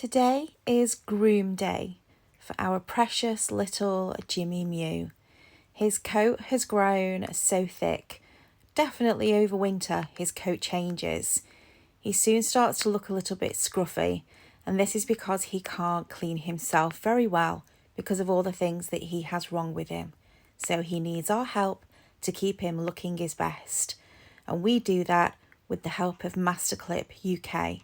Today is groom day for our precious little Jimmy Miew. His coat has grown so thick. Definitely over winter his coat changes. He soon starts to look a little bit scruffy, and this is because he can't clean himself very well because of all the things that he has wrong with him. So he needs our help to keep him looking his best. And we do that with the help of Masterclip UK.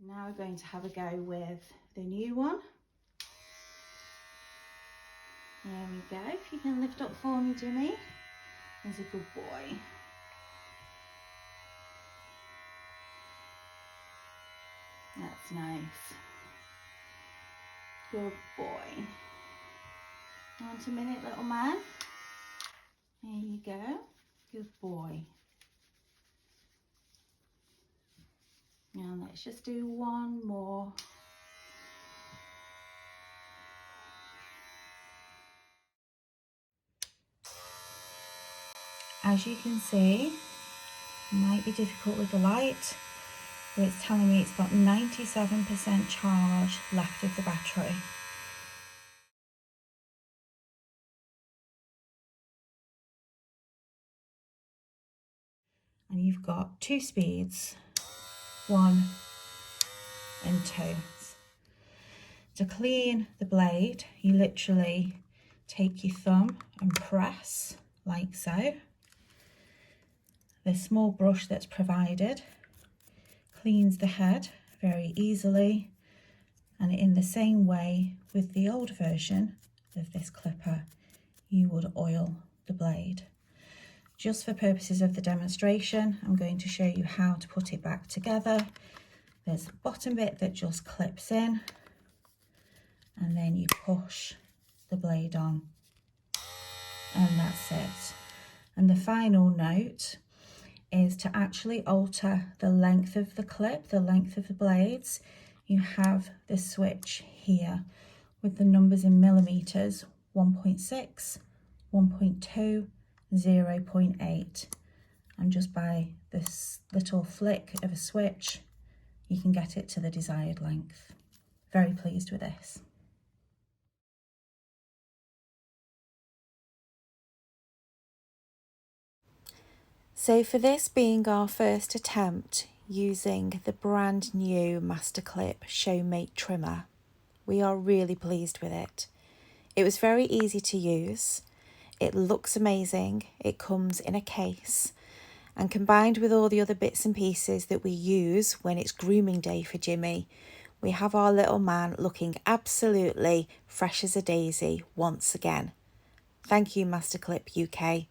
Now we're going to have a go with the new one. There we go. If you can lift up for me, Jimmy. He's a good boy. That's nice. Good boy. Want a minute, little man? There you go. Good boy. Now let's just do one more. As you can see, it might be difficult with the light, but it's telling me it's got 97% charge left of the battery. And you've got two speeds, 1 and 2. To clean the blade, you literally take your thumb and press like so. The small brush that's provided cleans the head very easily, and in the same way with the old version of this clipper, you would oil the blade. Just for purposes of the demonstration, I'm going to show you how to put it back together. There's a bottom bit that just clips in, and then you push the blade on, and that's it. And the final note is to actually alter the length of the clip, the length of the blades. You have the switch here with the numbers in millimeters, 1.6, 1.2, 0.8. And just by this little flick of a switch, you can get it to the desired length. Very pleased with this. So for this being our first attempt using the brand new Masterclip Showmate trimmer, we are really pleased with it. It was very easy to use. It looks amazing. It comes in a case, and combined with all the other bits and pieces that we use when it's grooming day for Jimmy, we have our little man looking absolutely fresh as a daisy once again. Thank you, Masterclip UK.